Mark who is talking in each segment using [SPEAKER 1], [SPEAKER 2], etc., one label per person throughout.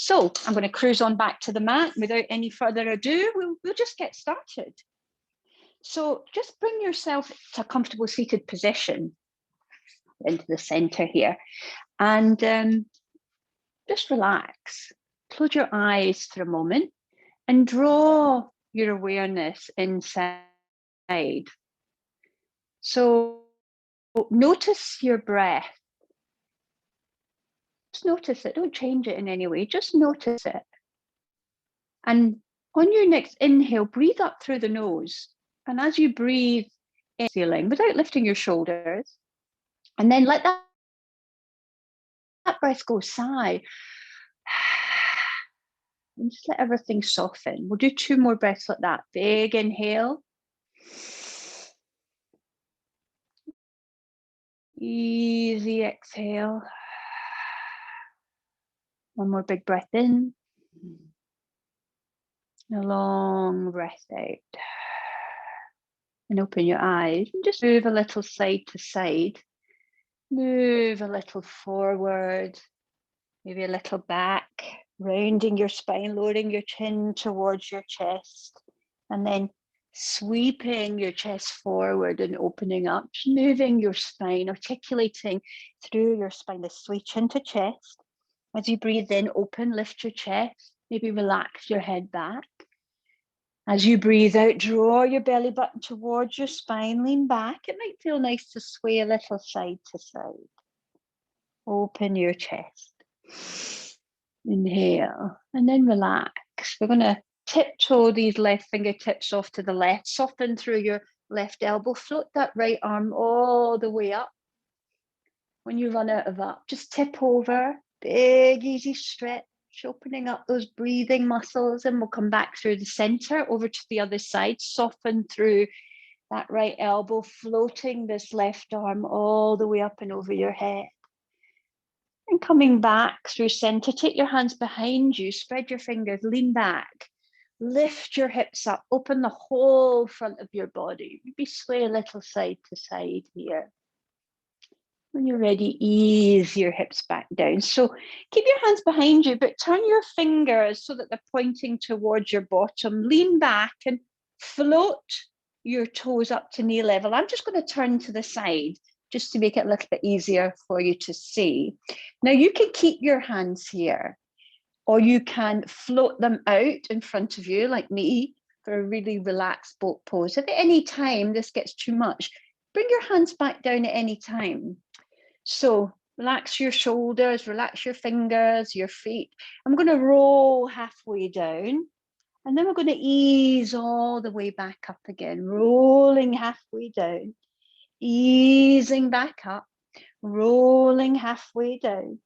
[SPEAKER 1] So I'm going to cruise on back to the mat. Without any further ado, we'll just get started. So just bring yourself to a comfortable seated position into the center here, and just relax. Close your eyes for a moment and draw your awareness inside. So notice your breath. Just notice it. Don't change it in any way. Just notice it. And on your next inhale, breathe up through the nose. And as you breathe, exhaling without lifting your shoulders, and then let that breath go, sigh. And just let everything soften. We'll do 2 more breaths like that. Big inhale. Easy exhale. 1 more big breath in. And a long breath out. And open your eyes and just move a little side to side. Move a little forward, maybe a little back, rounding your spine, lowering your chin towards your chest, and then sweeping your chest forward and opening up, moving your spine, articulating through your spine, the sway chin to chest. As you breathe in, open, lift your chest, maybe relax your head back. As you breathe out, draw your belly button towards your spine, lean back. It might feel nice to sway a little side to side. Open your chest. Inhale, and then relax. We're going to tiptoe these left fingertips off to the left. Soften through your left elbow. Float that right arm all the way up. When you run out of up, just tip over. Big, easy stretch. Opening up those breathing muscles, and we'll come back through the center over to the other side. Soften through that right elbow, floating this left arm all the way up and over your head. And coming back through center, take your hands behind you, spread your fingers, lean back, lift your hips up, open the whole front of your body. Maybe sway a little side to side here. When you're ready, ease your hips back down. So keep your hands behind you, but turn your fingers so that they're pointing towards your bottom. Lean back and float your toes up to knee level. I'm just going to turn to the side just to make it a little bit easier for you to see. Now you can keep your hands here, or you can float them out in front of you like me for a really relaxed boat pose. If at any time this gets too much, bring your hands back down at any time. So relax your shoulders, relax your fingers, your feet. I'm going to roll halfway down, and then we're going to ease all the way back up again, rolling halfway down, easing back up, rolling halfway down,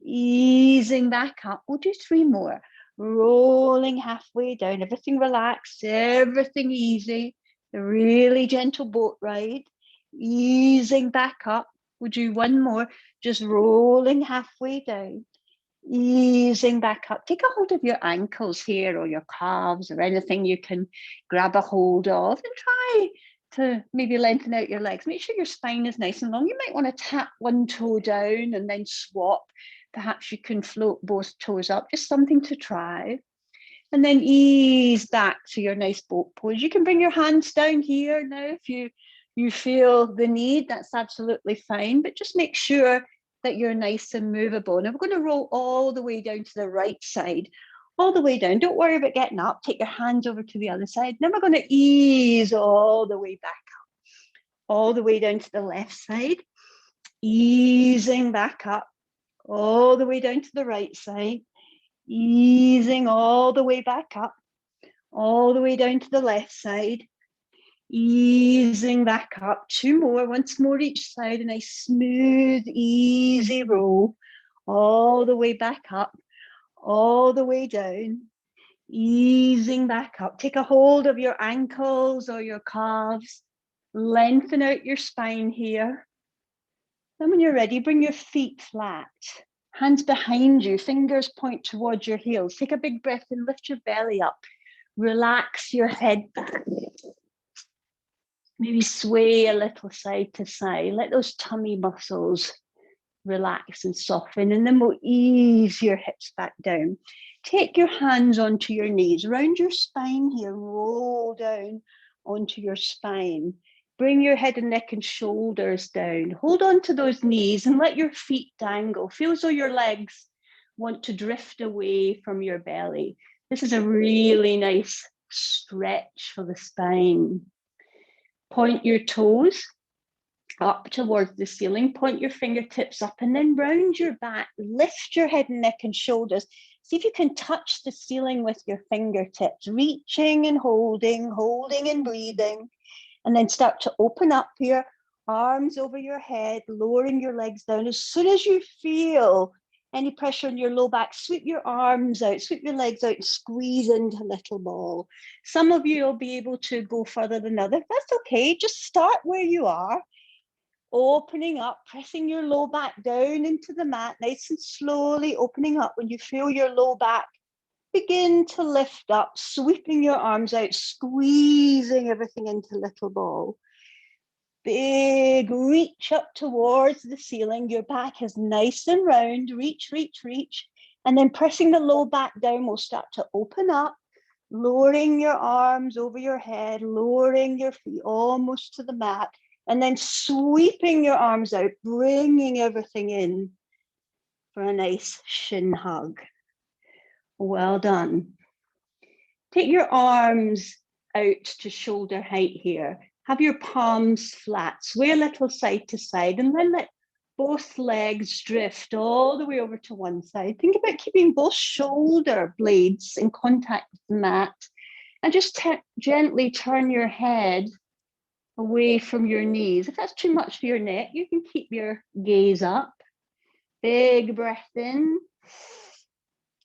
[SPEAKER 1] easing back up. We'll do 3 more. Rolling halfway down, everything relaxed, everything easy, a really gentle boat ride, easing back up. We'll do 1 more, just rolling halfway down, easing back up. Take a hold of your ankles here, or your calves, or anything you can grab a hold of, and try to maybe lengthen out your legs. Make sure your spine is nice and long. You might want to tap 1 toe down and then swap. Perhaps you can float both toes up, just something to try. And then ease back to your nice boat pose. You can bring your hands down here now if you feel the need. That's absolutely fine, but just make sure that you're nice and movable. Now we're going to roll all the way down to the right side, all the way down. Don't worry about getting up. Take your hands over to the other side. Then we're going to ease all the way back up, all the way down to the left side, easing back up, all the way down to the right side, easing all the way back up, all the way down to the left side, easing back up. 2 more, once more each side, a nice smooth, easy roll, all the way back up, all the way down, easing back up. Take a hold of your ankles or your calves, lengthen out your spine here. Then when you're ready, bring your feet flat, hands behind you, fingers point towards your heels. Take a big breath and lift your belly up. Relax your head back. Maybe sway a little side to side. Let those tummy muscles relax and soften, and then we'll ease your hips back down. Take your hands onto your knees, round your spine here, roll down onto your spine. Bring your head and neck and shoulders down. Hold on to those knees and let your feet dangle. Feel as though your legs want to drift away from your belly. This is a really nice stretch for the spine. Point your toes up towards the ceiling, point your fingertips up, and then round your back, lift your head and neck and shoulders. See if you can touch the ceiling with your fingertips, reaching and holding, holding and breathing. And then start to open up here, arms over your head, lowering your legs down. As soon as you feel any pressure in your low back, sweep your arms out, sweep your legs out, and squeeze into a little ball. Some of you will be able to go further than others. That's okay. Just start where you are, opening up, pressing your low back down into the mat, nice and slowly opening up. When you feel your low back begin to lift up, sweeping your arms out, squeezing everything into a little ball. Big reach up towards the ceiling. Your back is nice and round. Reach, reach, reach. And then pressing the low back down, we'll start to open up, lowering your arms over your head, lowering your feet almost to the mat, and then sweeping your arms out, bringing everything in for a nice shin hug. Well done. Take your arms out to shoulder height here. Have your palms flat, sway a little side to side, and then let both legs drift all the way over to one side. Think about keeping both shoulder blades in contact with the mat, and just gently turn your head away from your knees. If that's too much for your neck, you can keep your gaze up. Big breath in.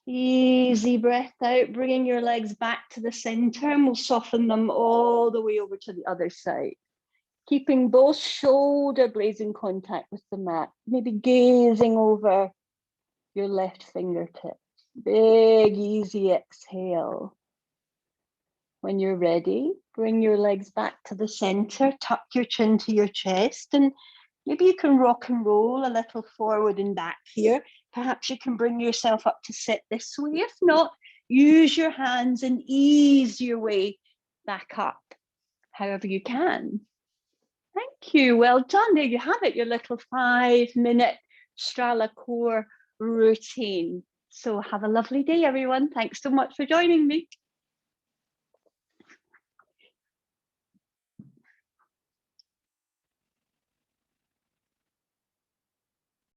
[SPEAKER 1] Easy breath out, bringing your legs back to the center, and we'll soften them all the way over to the other side. Keeping both shoulder blades in contact with the mat, maybe gazing over your left fingertips. Big, easy exhale. When you're ready, bring your legs back to the center, tuck your chin to your chest, and maybe you can rock and roll a little forward and back here. Perhaps you can bring yourself up to sit this way. If not, use your hands and ease your way back up, however you can. Thank you. Well done. There you have it, your little 5-minute Strala core routine. So have a lovely day, everyone. Thanks so much for joining me.